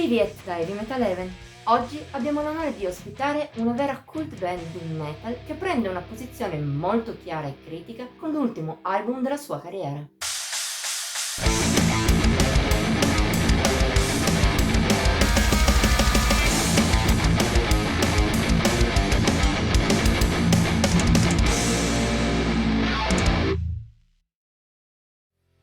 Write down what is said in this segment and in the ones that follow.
Privyet da Heavy Metal Heaven. Oggi abbiamo l'onore di ospitare una vera cult band doom metal che prende una posizione molto chiara e critica con l'ultimo album della sua carriera.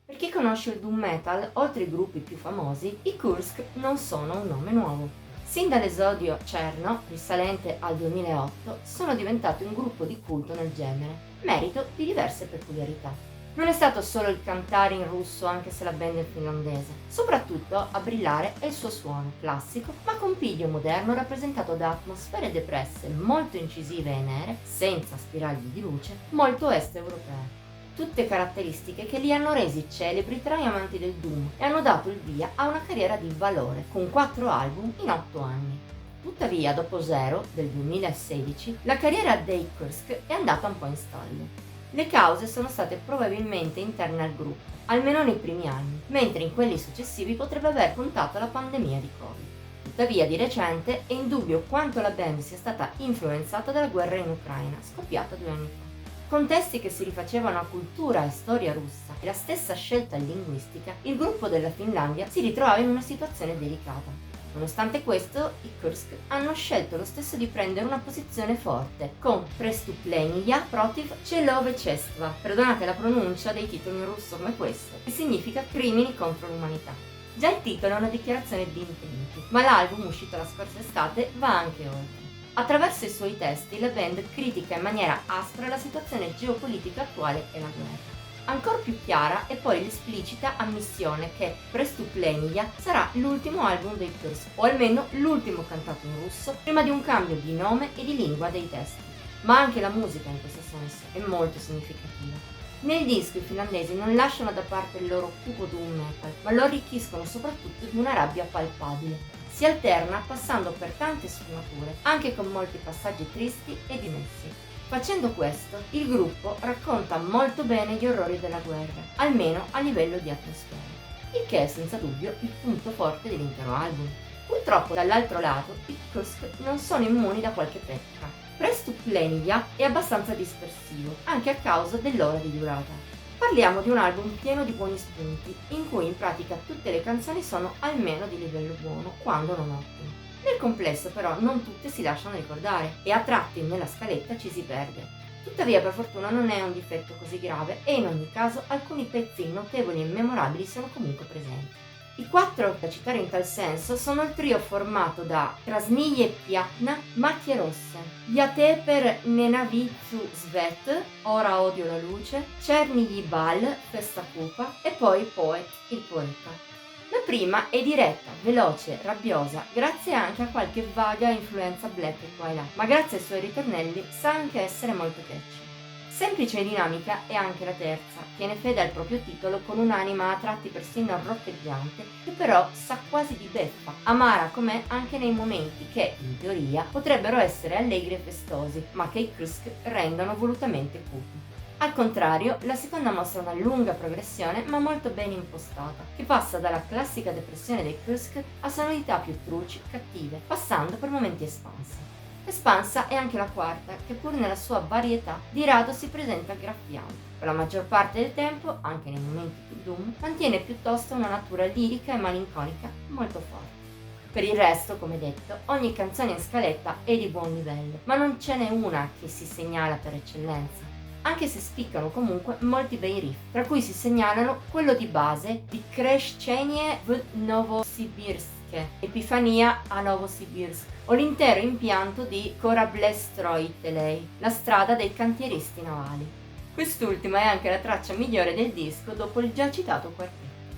Per chi conosce il doom metal, oltre ai gruppi più famosi, i Kursk non sono un nome nuovo. Sin dall'esordio Cherno, risalente al 2008, sono diventati un gruppo di culto nel genere, merito di diverse peculiarità. Non è stato solo il cantare in russo, anche se la band è finlandese. Soprattutto a brillare è il suo suono, classico, ma con piglio moderno rappresentato da atmosfere depresse, molto incisive e nere, senza spiragli di luce, molto est-europee. Tutte caratteristiche che li hanno resi celebri tra gli amanti del doom e hanno dato il via a una carriera di valore, con 4 album in 8 anni. Tuttavia, dopo Zero, del 2016, la carriera dei Kursk è andata un po' in stallo. Le cause sono state probabilmente interne al gruppo, almeno nei primi anni, mentre in quelli successivi potrebbe aver contato la pandemia di Covid. Tuttavia, di recente è indubbio quanto la band sia stata influenzata dalla guerra in Ucraina, scoppiata 2 anni fa. Contesti che si rifacevano a cultura e storia russa e la stessa scelta linguistica, il gruppo della Finlandia si ritrovava in una situazione delicata. Nonostante questo, i Kursk hanno scelto lo stesso di prendere una posizione forte, con Prestupleniya protiv Chelovečestva, perdonate la pronuncia dei titoli in russo come questo, che significa crimini contro l'umanità. Già il titolo è una dichiarazione di intenti, ma l'album uscito la scorsa estate va anche oltre. Attraverso i suoi testi la band critica in maniera aspra la situazione geopolitica attuale e la guerra. Ancor più chiara è poi l'esplicita ammissione che Prestupleniya sarà l'ultimo album dei Kursk, o almeno l'ultimo cantato in russo, prima di un cambio di nome e di lingua dei testi. Ma anche la musica in questo senso è molto significativa. Nel disco i finlandesi non lasciano da parte il loro cupo doom metal, ma lo arricchiscono soprattutto di una rabbia palpabile. Si alterna passando per tante sfumature, anche con molti passaggi tristi e dimessi. Facendo questo, il gruppo racconta molto bene gli orrori della guerra, almeno a livello di atmosfera, il che è senza dubbio il punto forte dell'intero album. Purtroppo dall'altro lato i Kursk non sono immuni da qualche pecca. Prestupleniya è abbastanza dispersivo, anche a causa dell'ora di durata. Parliamo di un album pieno di buoni spunti, in cui in pratica tutte le canzoni sono almeno di livello buono, quando non ottimo. Nel complesso però non tutte si lasciano ricordare e a tratti nella scaletta ci si perde. Tuttavia per fortuna non è un difetto così grave e in ogni caso alcuni pezzi notevoli e memorabili sono comunque presenti. I 4 da citare in tal senso sono il trio formato da Krasnije Pyatna, Macchie Rosse, Ja teper nenavidzу Svet, Ora odio la luce, Černiji Bal, Festa cupa e poi Poet, il poeta. La prima è diretta, veloce, rabbiosa, grazie anche a qualche vaga influenza black e qua e là, ma grazie ai suoi ritornelli sa anche essere molto catchy. Semplice e dinamica è anche la terza, tiene fede al proprio titolo con un'anima a tratti persino roccheggiante, che però sa quasi di beffa, amara com'è anche nei momenti che, in teoria, potrebbero essere allegri e festosi, ma che i Kursk rendono volutamente cupi. Al contrario, la seconda mostra una lunga progressione ma molto ben impostata, che passa dalla classica depressione dei Kursk a sonorità più truci, cattive, passando per momenti espanse. Espansa è anche la quarta, che pur nella sua varietà di rado si presenta graffiante. Per la maggior parte del tempo, anche nei momenti più doom, mantiene piuttosto una natura lirica e malinconica molto forte. Per il resto, come detto, ogni canzone in scaletta è di buon livello, ma non ce n'è una che si segnala per eccellenza, anche se spiccano comunque molti bei riff, tra cui si segnalano quello di base di Krещение v Novosibirsk, Epifania a Novosibirsk, o l'intero impianto di Korablestrojitelej, la strada dei cantieristi navali. Quest'ultima è anche la traccia migliore del disco dopo il già citato quartetto.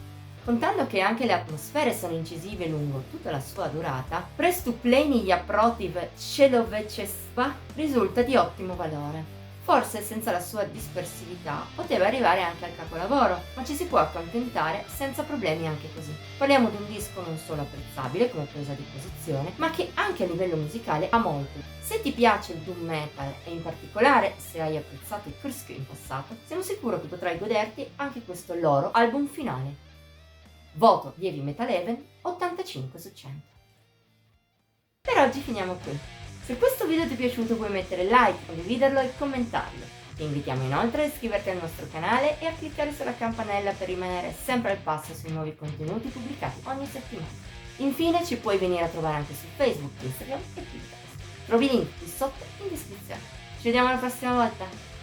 Contando che anche le atmosfere sono incisive lungo tutta la sua durata, Prestupleniya protiv Chelovečestva risulta di ottimo valore. Forse senza la sua dispersività poteva arrivare anche al capolavoro, ma ci si può accontentare senza problemi anche così. Parliamo di un disco non solo apprezzabile come presa di posizione, ma che anche a livello musicale ha molto. Se ti piace il doom metal e in particolare se hai apprezzato i Kursk in passato, siamo sicuri che potrai goderti anche questo loro album finale. Voto di Heavy Metal Heaven 85 su 100. Per oggi finiamo qui. Se questo video ti è piaciuto puoi mettere like, condividerlo e commentarlo. Ti invitiamo inoltre a iscriverti al nostro canale e a cliccare sulla campanella per rimanere sempre al passo sui nuovi contenuti pubblicati ogni settimana. Infine ci puoi venire a trovare anche su Facebook, Instagram e Twitter. Trovi i link qui sotto in descrizione. Ci vediamo la prossima volta!